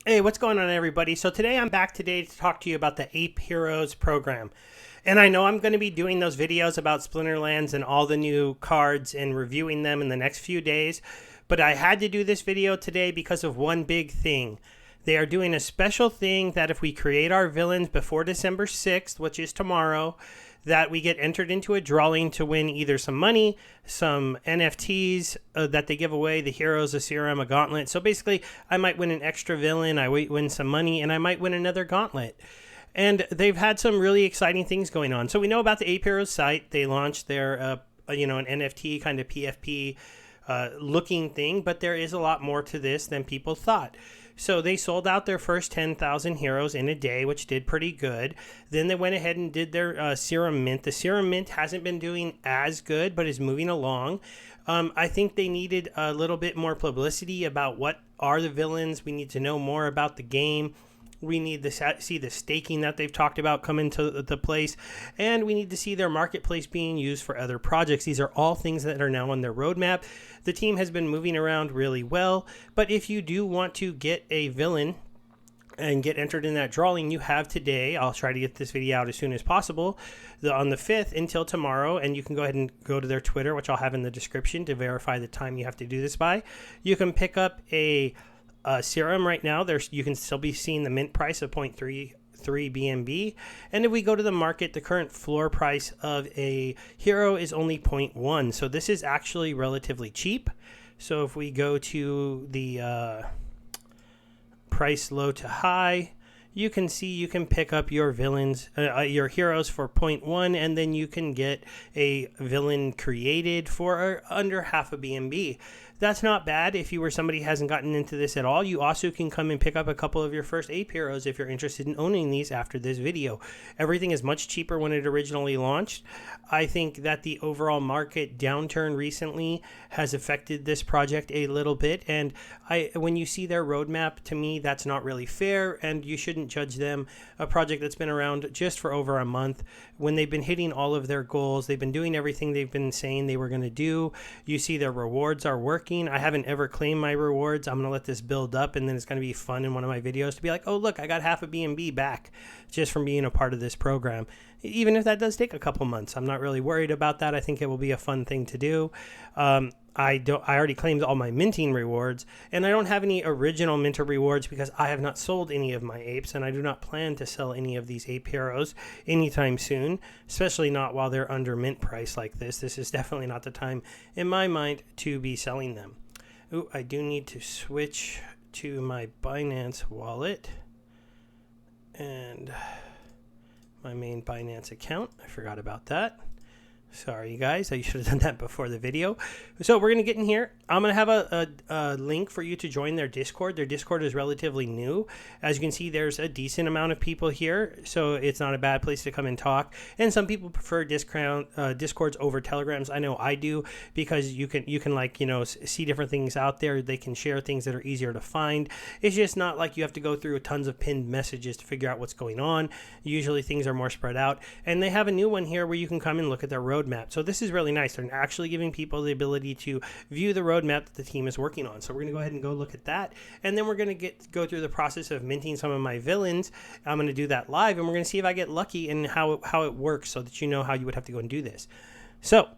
Hey, what's going on, everybody? So today I'm back to talk to you about the Ape Heroes program. And I know I'm going to be doing those videos about Splinterlands and all the new cards and reviewing them in the next few days. But I had to do this video today because of one big thing. They are doing a special thing that if we create our villains before December 6th, which is tomorrow, that we get entered into a drawing to win either some money, some NFTs that they give away, the heroes, a serum, a gauntlet. So basically, I might win an extra villain, I might win some money, and I might win another gauntlet. And they've had some really exciting things going on. So we know about the Ape Heroes site. They launched their, an NFT kind of PFP looking thing, but there is a lot more to this than people thought. So they sold out their first 10,000 heroes in a day, which did pretty good. Then they went ahead and did their serum mint. The serum mint hasn't been doing as good, but is moving along. I think they needed a little bit more publicity about what are the villains. We need to know more about the game. We need to see the staking that they've talked about come into the place, and we need to see their marketplace being used for other projects. These are all things that are now on their roadmap. The team has been moving around really well, but if you do want to get a villain and get entered in that drawing, you have today. I'll try to get this video out as soon as possible on the 5th until tomorrow, and you can go ahead and go to their Twitter, which I'll have in the description to verify the time you have to do this by. You can pick up a serum right now. You can still be seeing the mint price of 0.33 BNB. And if we go to the market, the current floor price of a hero is only 0.1. So this is actually relatively cheap. So if we go to the price low to high, you can see you can pick up your villains, your heroes for 0.1, and then you can get a villain created for under half a BNB. That's not bad if you were somebody who hasn't gotten into this at all. You also can come and pick up a couple of your first Ape Heroes if you're interested in owning these after this video. Everything is much cheaper when it originally launched. I think that the overall market downturn recently has affected this project a little bit, and when you see their roadmap, to me, that's not really fair, and you shouldn't judge them, a project that's been around just for over a month, when they've been hitting all of their goals. They've been doing everything they've been saying they were going to do. You see their rewards are working. I haven't ever claimed my rewards. I'm going to let this build up, and then it's going to be fun in one of my videos to be like, oh, look, I got half a BNB back just from being a part of this program. Even if that does take a couple months, I'm not really worried about that. I think it will be a fun thing to do. I already claimed all my minting rewards, and I don't have any original minter rewards because I have not sold any of my apes, and I do not plan to sell any of these Ape Heroes anytime soon, especially not while they're under mint price like this. This is definitely not the time, in my mind, to be selling them. Ooh, I do need to switch to my Binance wallet and my main Binance account. I forgot about that. Sorry, you guys. I should have done that before the video. So we're going to get in here. I'm going to have a link for you to join their Discord. Their Discord is relatively new. As you can see, there's a decent amount of people here, so it's not a bad place to come and talk. And some people prefer Discords over Telegrams. I know I do, because you can see different things out there. They can share things that are easier to find. It's just not like you have to go through tons of pinned messages to figure out what's going on. Usually things are more spread out. And they have a new one here where you can come and look at their roadmap. So this is really nice. They're actually giving people the ability to view the roadmap that the team is working on. So we're going to go ahead and go look at that. And then we're going to go through the process of minting some of my villains. I'm going to do that live, and we're going to see if I get lucky and how it works, so that you know how you would have to go and do this. So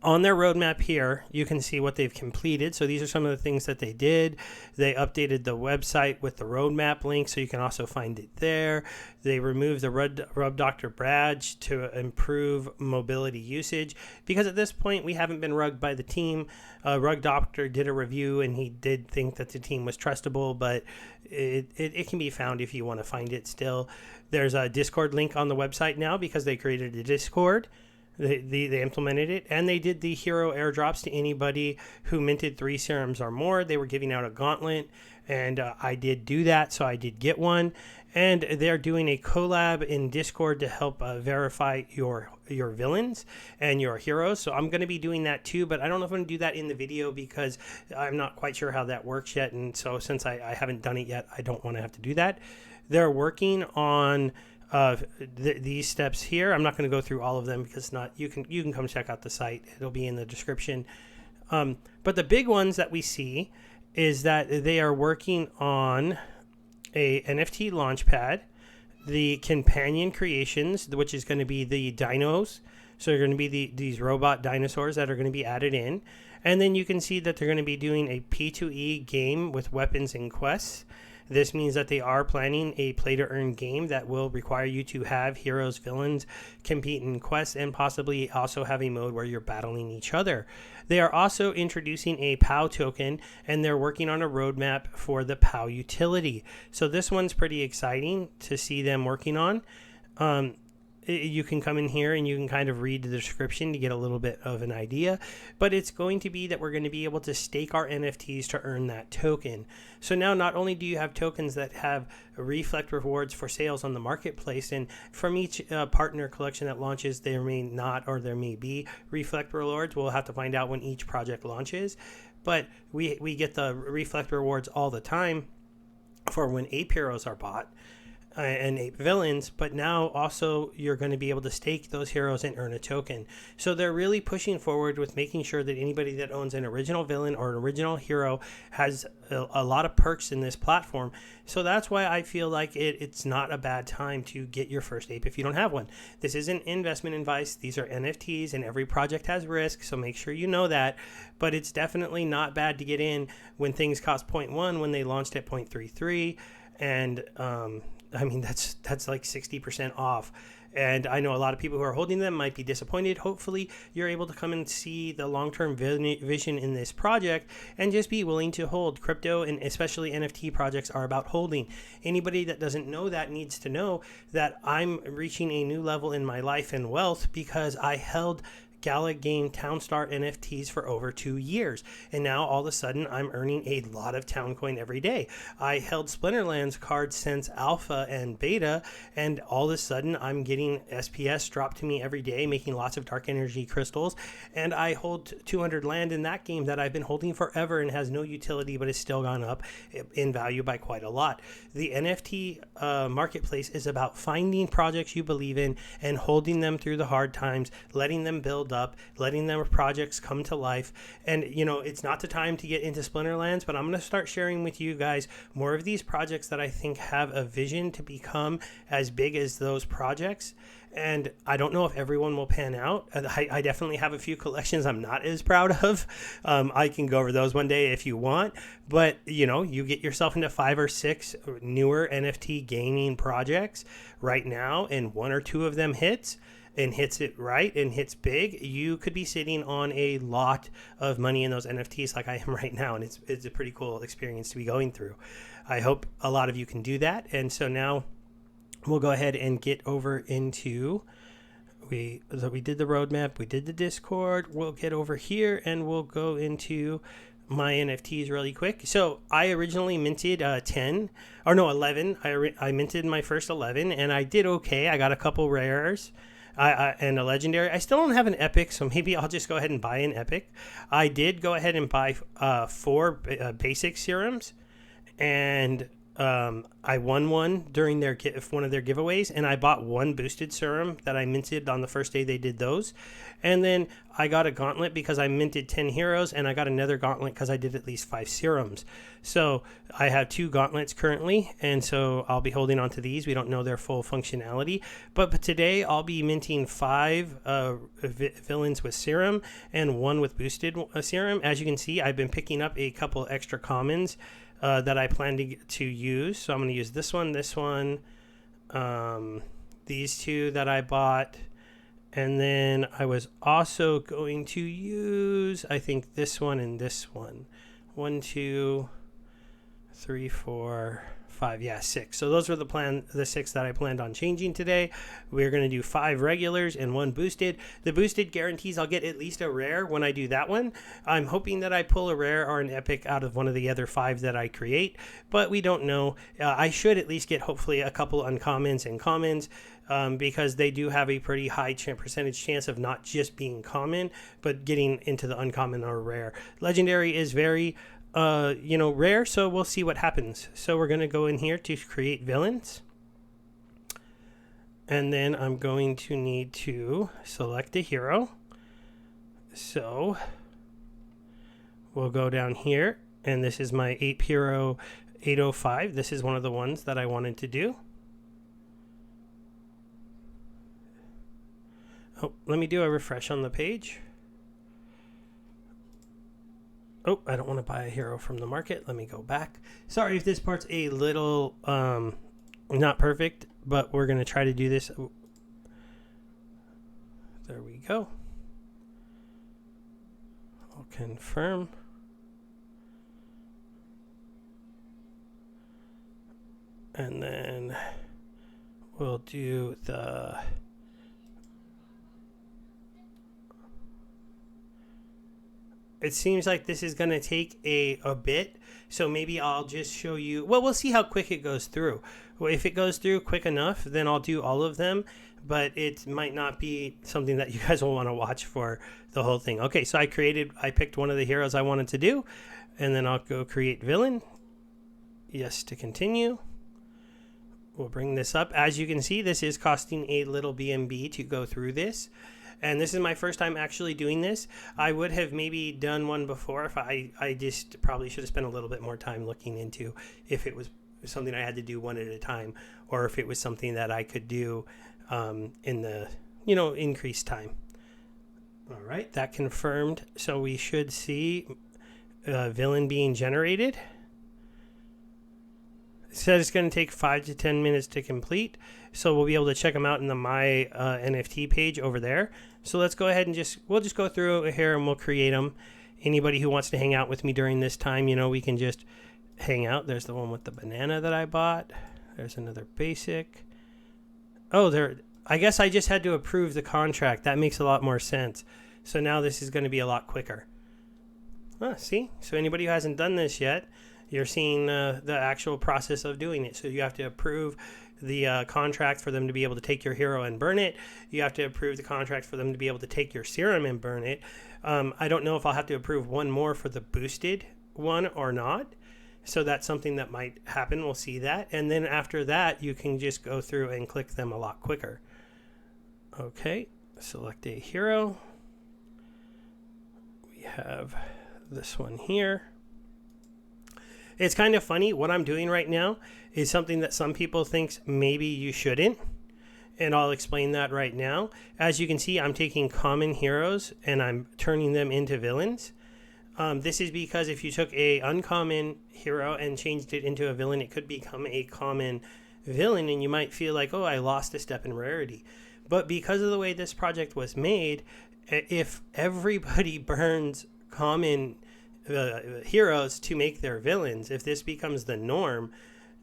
on their roadmap here, you can see what they've completed. So these are some of the things that they did. They updated the website with the roadmap link, so you can also find it there. They removed the Rub Doctor badge to improve mobility usage, because at this point we haven't been rugged by the team. Rug Doctor did a review, and he did think that the team was trustable, but it can be found if you want to find it still. There's a Discord link on the website now because they created a Discord. They implemented it, and they did the hero airdrops to anybody who minted 3 serums or more. They were giving out a gauntlet, and I did do that, so I did get one. And they're doing a collab in Discord to help verify your villains and your heroes. So I'm going to be doing that too, but I don't know if I'm going to do that in the video because I'm not quite sure how that works yet. And so since I haven't done it yet, I don't want to have to do that. They're working on these steps here. I'm not going to go through all of them because you can come check out the site. It'll be in the description. But the big ones that we see is that they are working on a NFT launchpad, the companion creations, which is going to be the dinos. So they're going to be these robot dinosaurs that are going to be added in. And then you can see that they're going to be doing a P2E game with weapons and quests. This means that they are planning a play-to-earn game that will require you to have heroes, villains, compete in quests, and possibly also have a mode where you're battling each other. They are also introducing a POW token, and they're working on a roadmap for the POW utility. So this one's pretty exciting to see them working on. You can come in here and you can kind of read the description to get a little bit of an idea, but it's going to be that we're going to be able to stake our NFTs to earn that token. So now not only do you have tokens that have reflect rewards for sales on the marketplace, and from each partner collection that launches, there may not or there may be reflect rewards. We'll have to find out when each project launches, but we get the reflect rewards all the time for when Ape Heroes are bought. And Ape Villains, but now also you're going to be able to stake those heroes and earn a token. So they're really pushing forward with making sure that anybody that owns an original villain or an original hero has a lot of perks in this platform. So that's why I feel like it's not a bad time to get your first ape if you don't have one. This isn't investment advice. These are NFTs, and every project has risk, so make sure you know that. But it's definitely not bad to get in when things cost 0.1 when they launched at 0.33, and I mean, that's like 60% off. And I know a lot of people who are holding them might be disappointed. Hopefully, you're able to come and see the long-term vision in this project and just be willing to hold. Crypto and especially NFT projects are about holding. Anybody that doesn't know that needs to know that I'm reaching a new level in my life and wealth because I held Gala Game Townstar NFTs for over 2 years, and now all of a sudden I'm earning a lot of Towncoin every day. I held Splinterlands cards since alpha and beta, and all of a sudden I'm getting SPS dropped to me every day, making lots of dark energy crystals, and I hold 200 land in that game that I've been holding forever and has no utility, but it's still gone up in value by quite a lot. The NFT marketplace is about finding projects you believe in and holding them through the hard times, letting them build up, letting their projects come to life. And it's not the time to get into Splinterlands, but I'm going to start sharing with you guys more of these projects that I think have a vision to become as big as those projects. And I don't know if everyone will pan out. I definitely have a few collections I'm not as proud of. I can go over those one day if you want. But, you get yourself into 5 or 6 newer NFT gaming projects right now, and 1 or 2 of them hits it right and hits big, you could be sitting on a lot of money in those NFTs like I am right now. And it's a pretty cool experience to be going through. I hope a lot of you can do that. And so now we'll go ahead and get over into, we did the roadmap, we did the Discord, we'll get over here and we'll go into my NFTs really quick. So I originally minted 11. I minted my first 11 and I did okay. I got a couple rares. And a legendary. I still don't have an epic, so maybe I'll just go ahead and buy an epic. I did go ahead and buy 4 basic serums, and I won one during one of their giveaways, and I bought 1 boosted serum that I minted on the first day they did those. And then I got a gauntlet because I minted 10 heroes, and I got another gauntlet because I did at least 5 serums. So I have 2 gauntlets currently, and so I'll be holding on to these. We don't know their full functionality, but today I'll be minting 5 villains with serum and 1 with boosted serum. As you can see, I've been picking up a couple extra commons that I plan to use. So I'm going to use this one, these 2 that I bought. And then I was also going to use, I think, this one and this one. 1, 2, 3, 4, 5. Yeah, 6. So those were the 6 that I planned on changing today. We're going to do 5 regulars and 1 boosted. The boosted guarantees I'll get at least a rare when I do that one. I'm hoping that I pull a rare or an epic out of one of the other 5 that I create, but we don't know. I should at least get hopefully a couple uncommons and commons. Because they do have a pretty high percentage chance of not just being common, but getting into the uncommon or rare. Legendary is very, rare, so we'll see what happens. So we're going to go in here to create villains. And then I'm going to need to select a hero. So we'll go down here, and this is my Ape Hero 805. This is one of the ones that I wanted to do. Oh, let me do a refresh on the page. Oh, I don't want to buy a hero from the market. Let me go back. Sorry if this part's a little not perfect, but we're going to try to do this. There we go. I'll confirm. And then we'll do the... It seems like this is going to take a bit, so maybe I'll just show you. Well, we'll see how quick it goes through. Well, if it goes through quick enough, then I'll do all of them, but it might not be something that you guys will want to watch for the whole thing. Okay, so I picked one of the heroes I wanted to do, and then I'll go create villain. Yes, to continue. We'll bring this up. As you can see, this is costing a little BNB to go through this. And this is my first time actually doing this. I would have maybe done one before if I just probably should have spent a little bit more time looking into if it was something I had to do one at a time, or if it was something that I could do in the, increased time. All right, that confirmed. So we should see villain being generated. It says it's going to take 5 to 10 minutes to complete, so we'll be able to check them out in the My NFT page over there. So let's go ahead and we'll just go through here and we'll create them. Anybody who wants to hang out with me during this time, we can just hang out. There's the one with the banana that I bought. There's another basic. Oh, I guess I just had to approve the contract. That makes a lot more sense. So now this is going to be a lot quicker. See? So anybody who hasn't done this yet, you're seeing the actual process of doing it. So you have to approve the contract for them to be able to take your hero and burn it. You have to approve the contract for them to be able to take your serum and burn it. I don't know if I'll have to approve one more for the boosted one or not. So that's something that might happen. We'll see that. And then after that, you can just go through and click them a lot quicker. Okay, select a hero. We have this one here. It's kind of funny. What I'm doing right now is something that some people think maybe you shouldn't. And I'll explain that right now. As you can see, I'm taking common heroes and I'm turning them into villains. This is because if you took a uncommon hero and changed it into a villain, it could become a common villain and you might feel like, oh, I lost a step in rarity. But because of the way this project was made, if everybody burns common heroes to make their villains, if this becomes the norm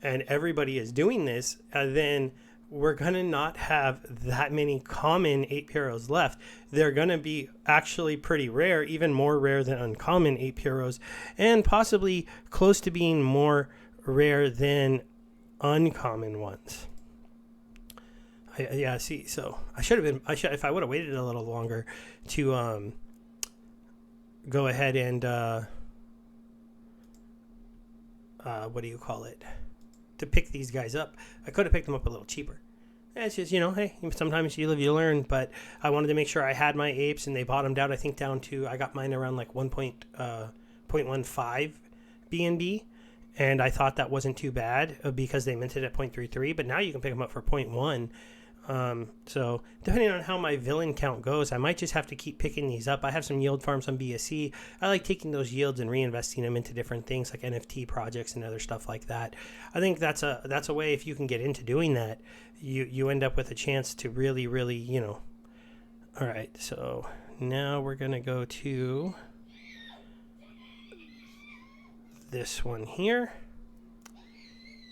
and everybody is doing this, then we're going to not have that many common Ape Heroes left. They're going to be actually pretty rare, even more rare than uncommon Ape Heroes, and possibly close to being more rare than uncommon ones. See, so if I would have waited a little longer to go ahead and to pick these guys up, I could have picked them up a little cheaper. It's just, hey, sometimes you live, you learn. But I wanted to make sure I had my apes, and they bottomed out, I think, down to, I got mine around like 1.15 BNB, and I thought that wasn't too bad because they minted at 0.33, but now you can pick them up for 0.1. So depending on how my villain count goes, I might just have to keep picking these up. I have some yield farms on BSC. I like taking those yields and reinvesting them into different things like NFT projects and other stuff like that. I think that's a way, if you can get into doing that, you end up with a chance to really, really, All right, so now we're going to go to this one here.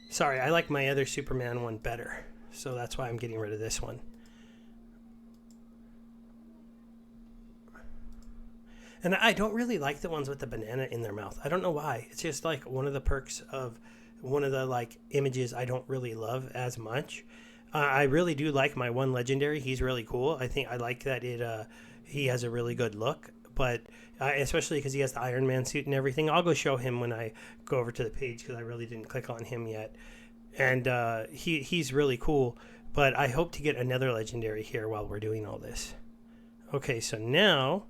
Sorry, I like my other Superman one better. So that's why I'm getting rid of this one. And I don't really like the ones with the banana in their mouth. I don't know why. It's just like one of the perks of one of the images I don't really love as much. I really do like my one legendary. He's really cool. I think I like that he has a really good look. But especially because he has the Iron Man suit and everything. I'll go show him when I go over to the page because I really didn't click on him yet. And he's really cool, but I hope to get another legendary here while we're doing all this. Okay, so now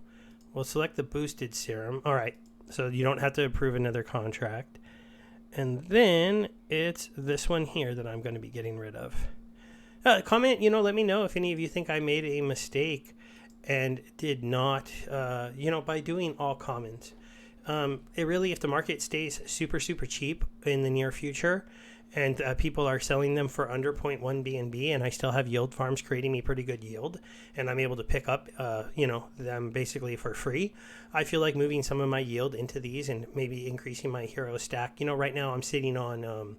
we'll select the boosted serum. All right, so you don't have to approve another contract. And then it's this one here that I'm going to be getting rid of. Comment, let me know if any of you think I made a mistake and did not, by doing all commons. It really, if the market stays super, super cheap in the near future and people are selling them for under 0.1 BNB and I still have yield farms creating me pretty good yield and I'm able to pick up, them basically for free, I feel like moving some of my yield into these and maybe increasing my hero stack. Right now I'm sitting on...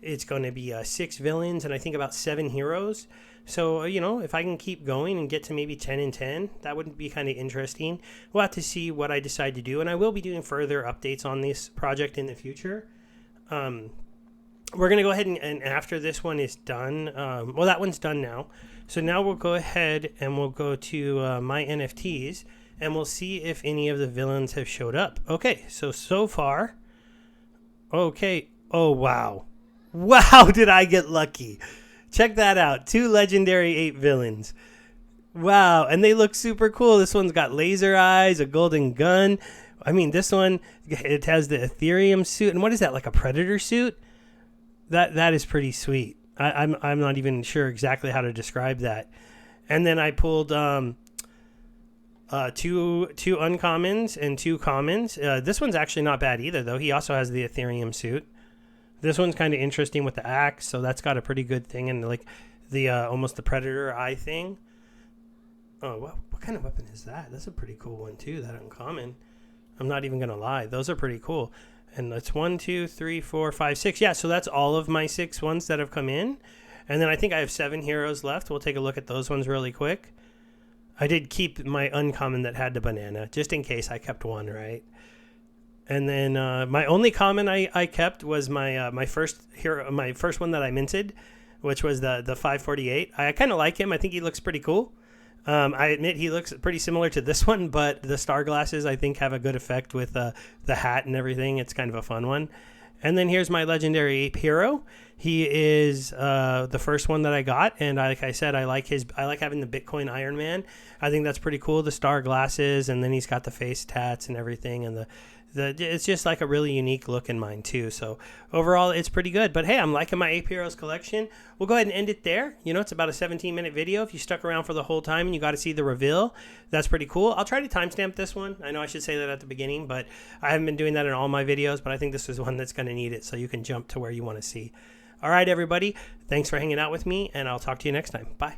it's going to be 6 villains and I think about 7 heroes. So, if I can keep going and get to maybe 10 and 10, that would be kind of interesting. We'll have to see what I decide to do. And I will be doing further updates on this project in the future. We're going to go ahead and after this one is done, that one's done now. So now we'll go ahead and we'll go to my NFTs and we'll see if any of the villains have showed up. Okay, so far. Okay. Oh, wow. Wow, did I get lucky. Check that out. 2 legendary ape villains. Wow, and they look super cool. This one's got laser eyes, a golden gun. I mean, this one, it has the Ethereum suit. And what is that, like a Predator suit? That is pretty sweet. I'm not even sure exactly how to describe that. And then I pulled two uncommons and 2 commons. This one's actually not bad either, though. He also has the Ethereum suit. This one's kind of interesting with the axe, so that's got a pretty good thing, and like the almost the Predator eye thing. Oh, what kind of weapon is that? That's a pretty cool one too. That uncommon. I'm not even gonna lie; those are pretty cool. And that's 1, 2, 3, 4, 5, 6. Yeah, so that's all of my 6 ones that have come in, and then I think I have 7 heroes left. We'll take a look at those ones really quick. I did keep my uncommon that had the banana, just in case I kept one, right? And then my only common I kept was my first hero, my first one that I minted, which was the 548. I kind of like him. I think he looks pretty cool. I admit he looks pretty similar to this one, but the star glasses I think have a good effect with the hat and everything. It's kind of a fun one. And then here's my legendary Ape Hero. He is the first one that I got, and like I said, I like having the Bitcoin Iron Man. I think that's pretty cool. The star glasses, and then he's got the face tats and everything, and it's just like a really unique look in mine too. So overall, it's pretty good. But hey, I'm liking my Ape Heroes collection. We'll go ahead and end it there. It's about a 17-minute video. If you stuck around for the whole time and you got to see the reveal, that's pretty cool. I'll try to timestamp this one. I know I should say that at the beginning, but I haven't been doing that in all my videos. But I think this is one that's going to need it, so you can jump to where you want to see. All right, everybody. Thanks for hanging out with me, and I'll talk to you next time. Bye.